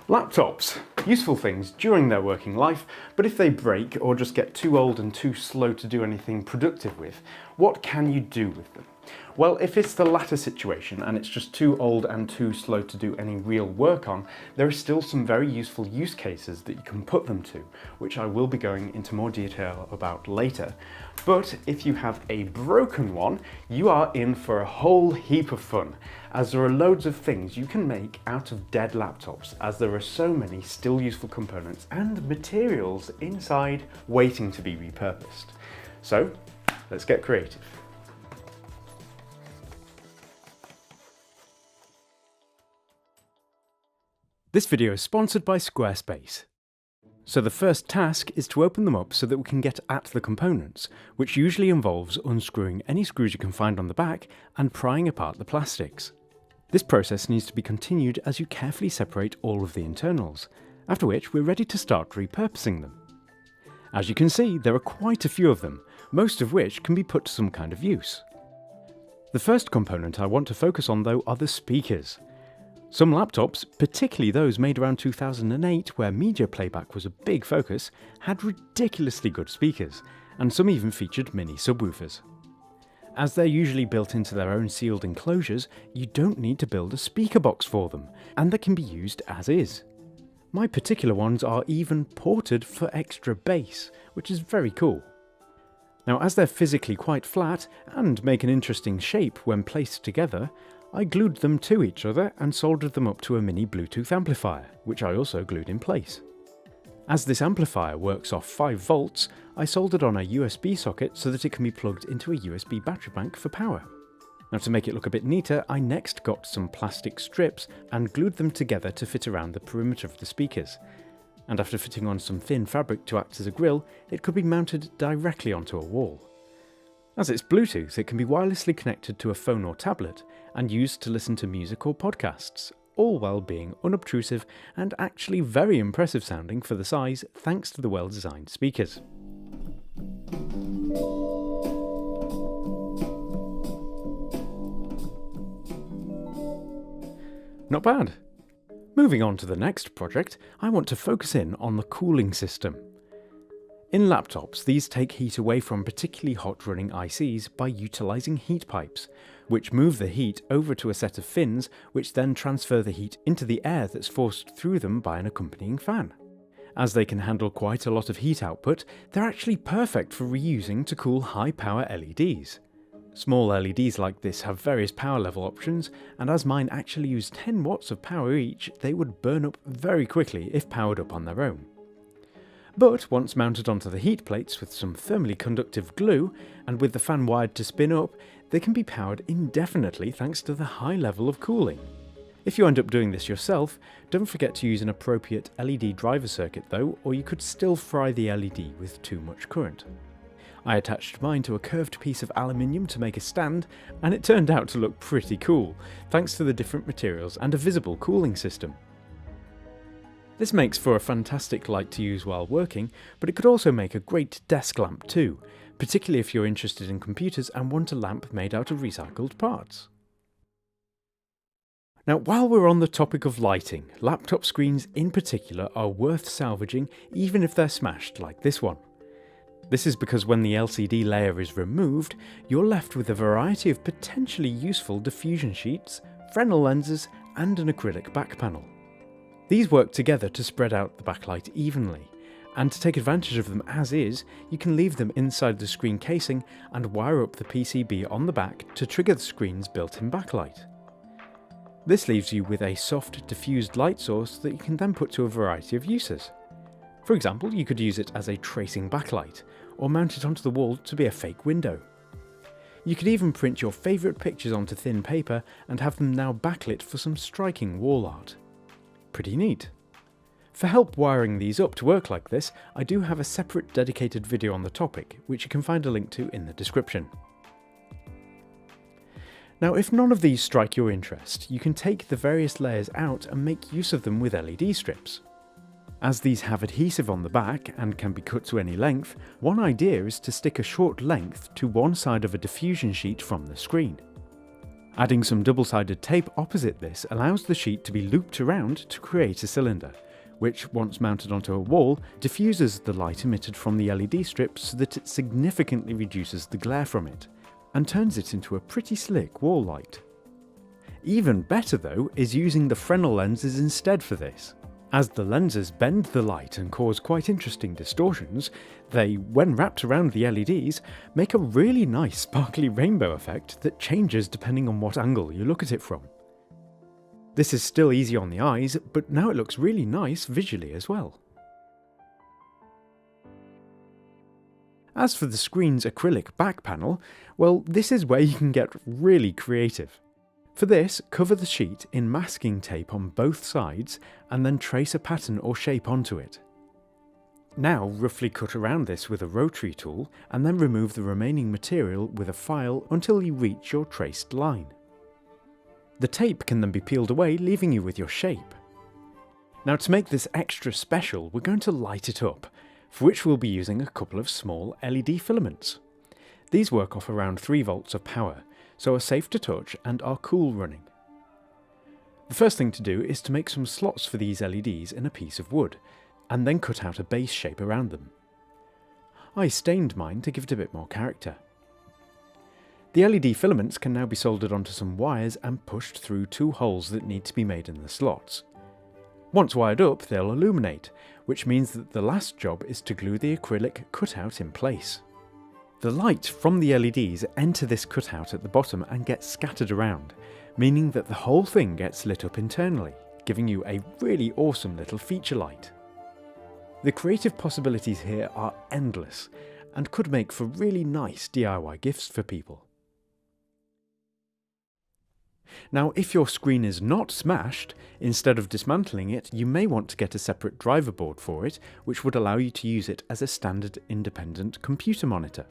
Laptops. Useful things during their working life, but if they break or just get too old and too slow to do anything productive with, what can you do with them? Well, if it's the latter situation and it's just too old and too slow to do any real work on, there are still some very useful use cases that you can put them to, which I will be going into more detail about later. But if you have a broken one, you are in for a whole heap of fun, as there are loads of things you can make out of dead laptops, as there are so many still useful components and materials inside waiting to be repurposed. So, let's get creative. This video is sponsored by Squarespace. So the first task is to open them up so that we can get at the components, which usually involves unscrewing any screws you can find on the back and prying apart the plastics. This process needs to be continued as you carefully separate all of the internals, after which we're ready to start repurposing them. As you can see, there are quite a few of them, most of which can be put to some kind of use. The first component I want to focus on though are the speakers. Some laptops, particularly those made around 2008 where media playback was a big focus, had ridiculously good speakers, and some even featured mini subwoofers. As they're usually built into their own sealed enclosures, you don't need to build a speaker box for them, and they can be used as is. My particular ones are even ported for extra bass, which is very cool. Now, as they're physically quite flat and make an interesting shape when placed together, I glued them to each other and soldered them up to a mini Bluetooth amplifier, which I also glued in place. As this amplifier works off 5 volts, I soldered on a USB socket so that it can be plugged into a USB battery bank for power. Now, to make it look a bit neater, I next got some plastic strips and glued them together to fit around the perimeter of the speakers. And after fitting on some thin fabric to act as a grill, it could be mounted directly onto a wall. As it's Bluetooth, it can be wirelessly connected to a phone or tablet and used to listen to music or podcasts, all while being unobtrusive and actually very impressive sounding for the size thanks to the well-designed speakers. Not bad. Moving on to the next project, I want to focus in on the cooling system. In laptops, these take heat away from particularly hot running ICs by utilising heat pipes, which move the heat over to a set of fins which then transfer the heat into the air that's forced through them by an accompanying fan. As they can handle quite a lot of heat output, they're actually perfect for reusing to cool high power LEDs. Small LEDs like this have various power level options, and as mine actually use 10 watts of power each, they would burn up very quickly if powered up on their own. But once mounted onto the heat plates with some thermally conductive glue, and with the fan wired to spin up, they can be powered indefinitely thanks to the high level of cooling. If you end up doing this yourself, don't forget to use an appropriate LED driver circuit though, or you could still fry the LED with too much current. I attached mine to a curved piece of aluminium to make a stand, and it turned out to look pretty cool, thanks to the different materials and a visible cooling system. This makes for a fantastic light to use while working, but it could also make a great desk lamp too, particularly if you're interested in computers and want a lamp made out of recycled parts. Now, while we're on the topic of lighting, laptop screens in particular are worth salvaging even if they're smashed like this one. This is because when the LCD layer is removed, you're left with a variety of potentially useful diffusion sheets, Fresnel lenses, and an acrylic back panel. These work together to spread out the backlight evenly, and to take advantage of them as is, you can leave them inside the screen casing and wire up the PCB on the back to trigger the screen's built-in backlight. This leaves you with a soft, diffused light source that you can then put to a variety of uses. For example, you could use it as a tracing backlight, or mount it onto the wall to be a fake window. You could even print your favourite pictures onto thin paper and have them now backlit for some striking wall art. Pretty neat. For help wiring these up to work like this, I do have a separate dedicated video on the topic, which you can find a link to in the description. Now, if none of these strike your interest, you can take the various layers out and make use of them with LED strips. As these have adhesive on the back and can be cut to any length, one idea is to stick a short length to one side of a diffusion sheet from the screen. Adding some double-sided tape opposite this allows the sheet to be looped around to create a cylinder, which, once mounted onto a wall, diffuses the light emitted from the LED strip so that it significantly reduces the glare from it, and turns it into a pretty slick wall light. Even better though is using the Fresnel lenses instead for this. As the lenses bend the light and cause quite interesting distortions, they, when wrapped around the LEDs, make a really nice sparkly rainbow effect that changes depending on what angle you look at it from. This is still easy on the eyes, but now it looks really nice visually as well. As for the screen's acrylic back panel, well, this is where you can get really creative. For this, cover the sheet in masking tape on both sides and then trace a pattern or shape onto it. Now roughly cut around this with a rotary tool and then remove the remaining material with a file until you reach your traced line. The tape can then be peeled away, leaving you with your shape. Now to make this extra special, we're going to light it up, for which we'll be using a couple of small LED filaments. These work off around 3 volts of power, so are safe to touch and are cool running. The first thing to do is to make some slots for these LEDs in a piece of wood, and then cut out a base shape around them. I stained mine to give it a bit more character. The LED filaments can now be soldered onto some wires and pushed through 2 holes that need to be made in the slots. Once wired up, they'll illuminate, which means that the last job is to glue the acrylic cutout in place. The light from the LEDs enter this cutout at the bottom and get scattered around, meaning that the whole thing gets lit up internally, giving you a really awesome little feature light. The creative possibilities here are endless, and could make for really nice DIY gifts for people. Now, if your screen is not smashed, instead of dismantling it, you may want to get a separate driver board for it, which would allow you to use it as a standard independent computer monitor.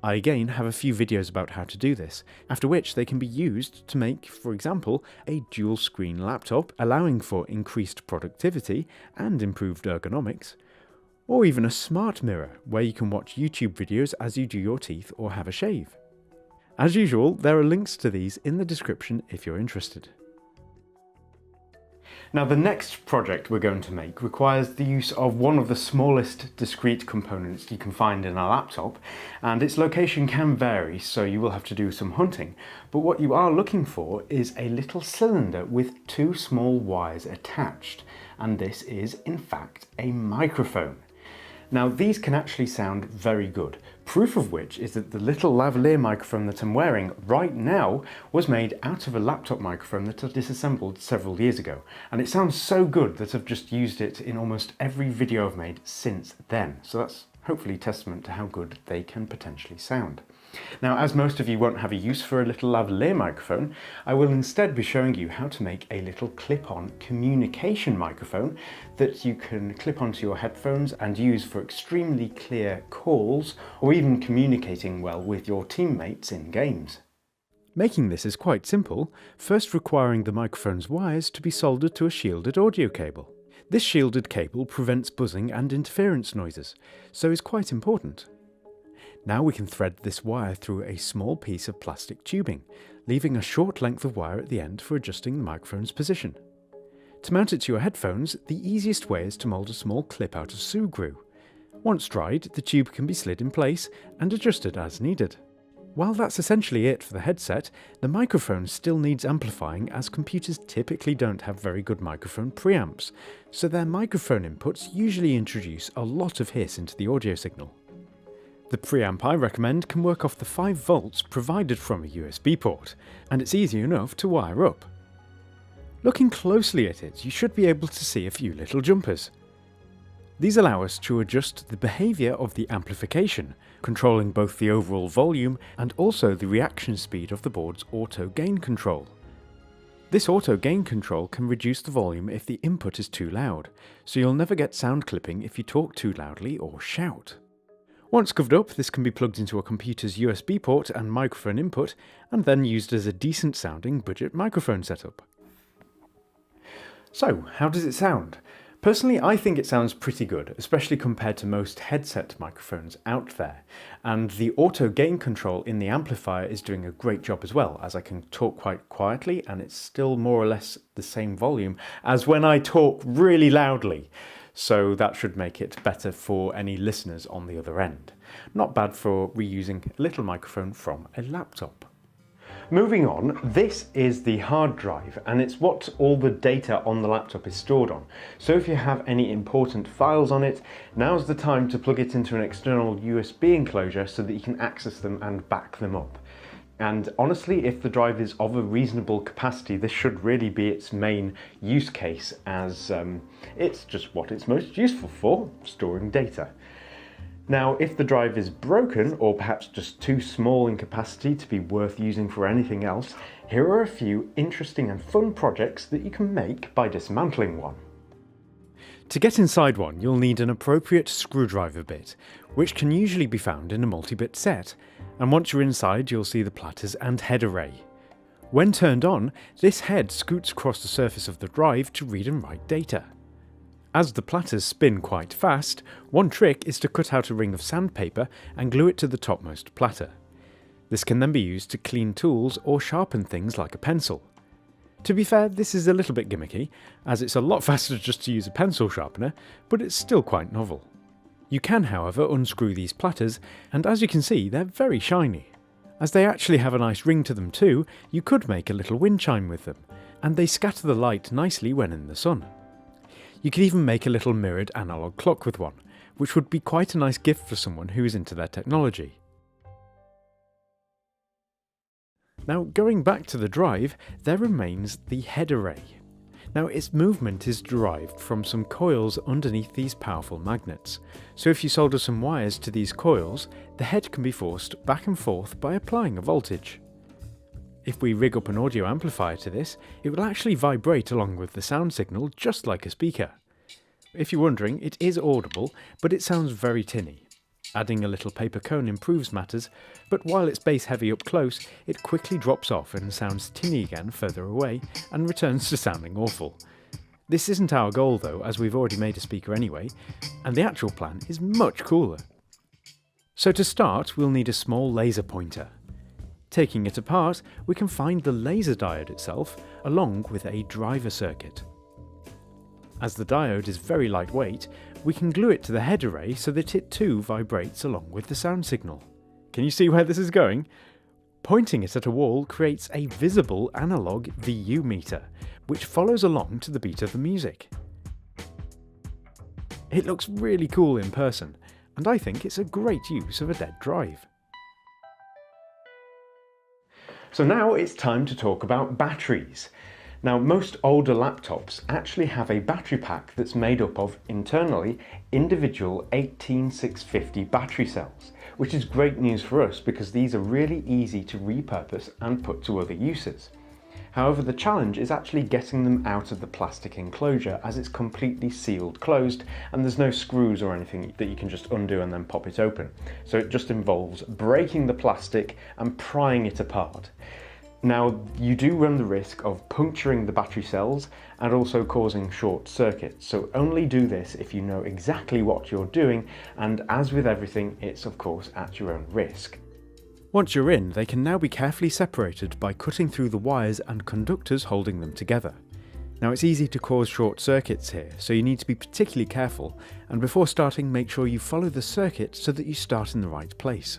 I again have a few videos about how to do this, after which they can be used to make, for example, a dual screen laptop, allowing for increased productivity and improved ergonomics, or even a smart mirror where you can watch YouTube videos as you do your teeth or have a shave. As usual, there are links to these in the description if you're interested. Now, the next project we're going to make requires the use of one of the smallest discrete components you can find in a laptop, and its location can vary, so you will have to do some hunting. But what you are looking for is a little cylinder with 2 small wires attached, and this is in fact a microphone. Now, these can actually sound very good, proof of which is that the little lavalier microphone that I'm wearing right now was made out of a laptop microphone that I disassembled several years ago, and it sounds so good that I've just used it in almost every video I've made since then, so that's hopefully testament to how good they can potentially sound. Now, as most of you won't have a use for a little lavalier microphone, I will instead be showing you how to make a little clip-on communication microphone that you can clip onto your headphones and use for extremely clear calls or even communicating well with your teammates in games. Making this is quite simple, first requiring the microphone's wires to be soldered to a shielded audio cable. This shielded cable prevents buzzing and interference noises, so is quite important. Now we can thread this wire through a small piece of plastic tubing, leaving a short length of wire at the end for adjusting the microphone's position. To mount it to your headphones, the easiest way is to mould a small clip out of Sugru. Once dried, the tube can be slid in place and adjusted as needed. While that's essentially it for the headset, the microphone still needs amplifying, as computers typically don't have very good microphone preamps, so their microphone inputs usually introduce a lot of hiss into the audio signal. The preamp I recommend can work off the 5 volts provided from a USB port, and it's easy enough to wire up. Looking closely at it, you should be able to see a few little jumpers. These allow us to adjust the behaviour of the amplification, controlling both the overall volume and also the reaction speed of the board's auto gain control. This auto gain control can reduce the volume if the input is too loud, so you'll never get sound clipping if you talk too loudly or shout. Once covered up, this can be plugged into a computer's USB port and microphone input, and then used as a decent sounding budget microphone setup. So, how does it sound? Personally, I think it sounds pretty good, especially compared to most headset microphones out there. And the auto gain control in the amplifier is doing a great job as well, as I can talk quite quietly and it's still more or less the same volume as when I talk really loudly. So that should make it better for any listeners on the other end. Not bad for reusing a little microphone from a laptop. Moving on, this is the hard drive, and it's what all the data on the laptop is stored on. So if you have any important files on it, now's the time to plug it into an external USB enclosure so that you can access them and back them up. And honestly, if the drive is of a reasonable capacity, this should really be its main use case, as it's just what it's most useful for, storing data. Now, if the drive is broken, or perhaps just too small in capacity to be worth using for anything else, here are a few interesting and fun projects that you can make by dismantling one. To get inside one, you'll need an appropriate screwdriver bit, which can usually be found in a multi-bit set, and once you're inside you'll see the platters and head array. When turned on, this head scoots across the surface of the drive to read and write data. As the platters spin quite fast, one trick is to cut out a ring of sandpaper and glue it to the topmost platter. This can then be used to clean tools or sharpen things like a pencil. To be fair, this is a little bit gimmicky, as it's a lot faster just to use a pencil sharpener, but it's still quite novel. You can, however, unscrew these platters, and as you can see, they're very shiny. As they actually have a nice ring to them too, you could make a little wind chime with them, and they scatter the light nicely when in the sun. You could even make a little mirrored analog clock with one, which would be quite a nice gift for someone who is into their technology. Now, going back to the drive, there remains the head array. Now, its movement is derived from some coils underneath these powerful magnets, so if you solder some wires to these coils, the head can be forced back and forth by applying a voltage. If we rig up an audio amplifier to this, it will actually vibrate along with the sound signal just like a speaker. If you're wondering, it is audible, but it sounds very tinny. Adding a little paper cone improves matters, but while it's bass heavy up close, it quickly drops off and sounds tinny again further away, and returns to sounding awful. This isn't our goal though, as we've already made a speaker anyway, and the actual plan is much cooler. So to start, we'll need a small laser pointer. Taking it apart, we can find the laser diode itself, along with a driver circuit. As the diode is very lightweight, we can glue it to the head array so that it too vibrates along with the sound signal. Can you see where this is going? Pointing it at a wall creates a visible analog VU meter, which follows along to the beat of the music. It looks really cool in person, and I think it's a great use of a dead drive. So now it's time to talk about batteries. Now, most older laptops actually have a battery pack that's made up of, internally, individual 18650 battery cells, which is great news for us because these are really easy to repurpose and put to other uses. However, the challenge is actually getting them out of the plastic enclosure, as it's completely sealed closed and there's no screws or anything that you can just undo and then pop it open. So it just involves breaking the plastic and prying it apart. Now, you do run the risk of puncturing the battery cells and also causing short circuits, so only do this if you know exactly what you're doing, and as with everything, it's of course at your own risk. Once you're in, they can now be carefully separated by cutting through the wires and conductors holding them together. Now, it's easy to cause short circuits here, so you need to be particularly careful, and before starting, make sure you follow the circuit so that you start in the right place.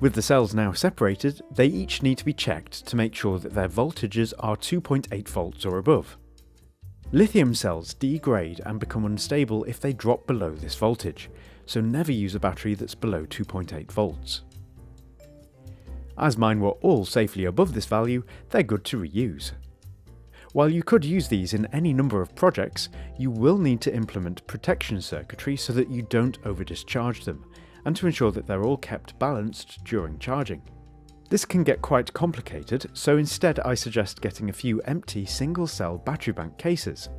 With the cells now separated, they each need to be checked to make sure that their voltages are 2.8 volts or above. Lithium cells degrade and become unstable if they drop below this voltage, so never use a battery that's below 2.8 volts. As mine were all safely above this value, they're good to reuse. While you could use these in any number of projects, you will need to implement protection circuitry so that you don't over-discharge them, and to ensure that they're all kept balanced during charging. This can get quite complicated, so instead I suggest getting a few empty single-cell battery bank cases.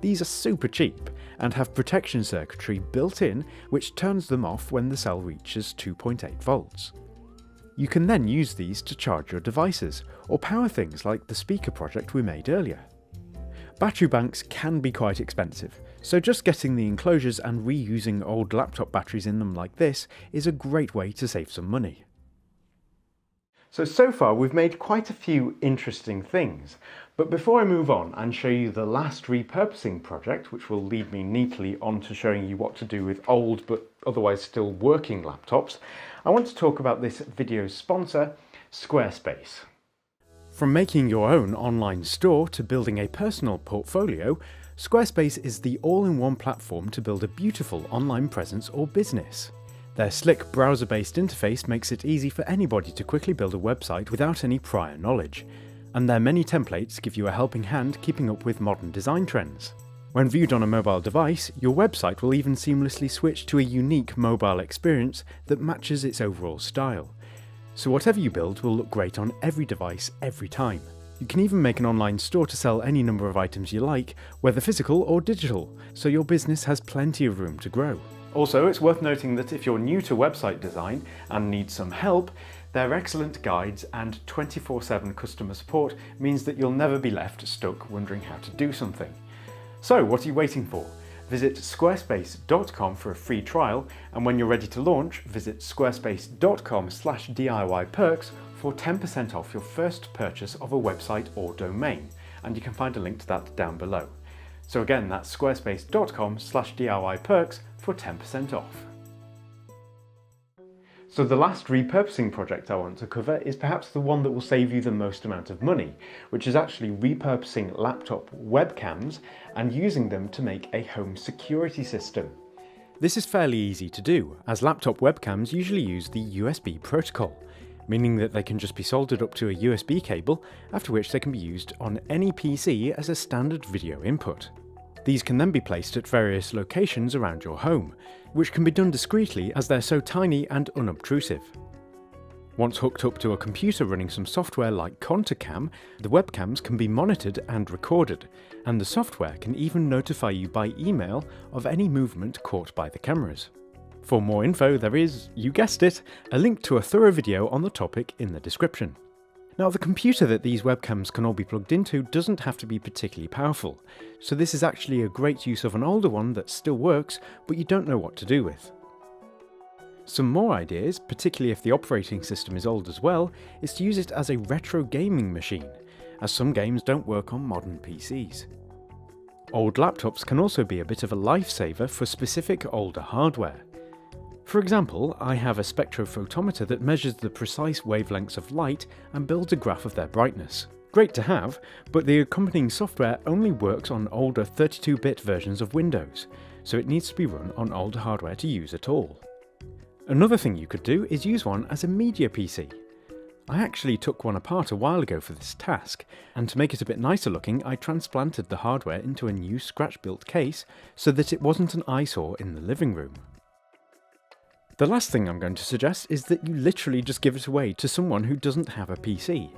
These are super cheap and have protection circuitry built in which turns them off when the cell reaches 2.8 volts. You can then use these to charge your devices or power things like the speaker project we made earlier. Battery banks can be quite expensive, so just getting the enclosures and reusing old laptop batteries in them like this is a great way to save some money. So far we've made quite a few interesting things, but before I move on and show you the last repurposing project, which will lead me neatly on to showing you what to do with old but otherwise still working laptops, I want to talk about this video's sponsor, Squarespace. From making your own online store to building a personal portfolio, Squarespace is the all-in-one platform to build a beautiful online presence or business. Their slick browser-based interface makes it easy for anybody to quickly build a website without any prior knowledge, and their many templates give you a helping hand keeping up with modern design trends. When viewed on a mobile device, your website will even seamlessly switch to a unique mobile experience that matches its overall style. So whatever you build will look great on every device every time. You can even make an online store to sell any number of items you like, whether physical or digital, so your business has plenty of room to grow. Also, it's worth noting that if you're new to website design and need some help, their excellent guides and 24/7 customer support means that you'll never be left stuck wondering how to do something. So what are you waiting for? Visit squarespace.com for a free trial, and when you're ready to launch, visit squarespace.com/DIY-perks for 10% off your first purchase of a website or domain, and you can find a link to that down below. So again, that's squarespace.com/DIY-perks for 10% off. So the last repurposing project I want to cover is perhaps the one that will save you the most amount of money, which is actually repurposing laptop webcams and using them to make a home security system. This is fairly easy to do, as laptop webcams usually use the USB protocol, meaning that they can just be soldered up to a USB cable, after which they can be used on any PC as a standard video input. These can then be placed at various locations around your home, which can be done discreetly as they're so tiny and unobtrusive. Once hooked up to a computer running some software like ContoCam, the webcams can be monitored and recorded, and the software can even notify you by email of any movement caught by the cameras. For more info, there is, you guessed it, a link to a thorough video on the topic in the description. Now, the computer that these webcams can all be plugged into doesn't have to be particularly powerful, so this is actually a great use of an older one that still works, but you don't know what to do with. Some more ideas, particularly if the operating system is old as well, is to use it as a retro gaming machine, as some games don't work on modern PCs. Old laptops can also be a bit of a lifesaver for specific older hardware. For example, I have a spectrophotometer that measures the precise wavelengths of light and builds a graph of their brightness. Great to have, but the accompanying software only works on older 32-bit versions of Windows, so it needs to be run on older hardware to use at all. Another thing you could do is use one as a media PC. I actually took one apart a while ago for this task, and to make it a bit nicer looking, I transplanted the hardware into a new scratch-built case so that it wasn't an eyesore in the living room. The last thing I'm going to suggest is that you literally just give it away to someone who doesn't have a PC.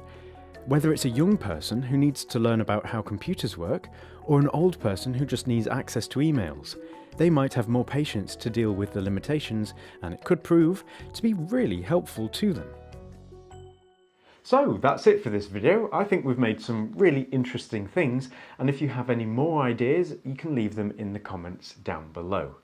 Whether it's a young person who needs to learn about how computers work, or an old person who just needs access to emails, they might have more patience to deal with the limitations, and it could prove to be really helpful to them. So that's it for this video. I think we've made some really interesting things, and if you have any more ideas, you can leave them in the comments down below.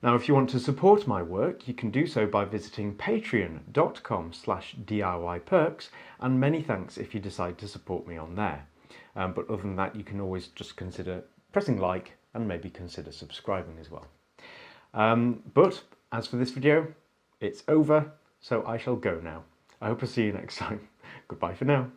Now, if you want to support my work, you can do so by visiting patreon.com/DIY-perks, and many thanks if you decide to support me on there. But other than that, you can always just consider pressing like and maybe consider subscribing as well. But as for this video, it's over, so I shall go now. I hope I'll see you next time. Goodbye for now.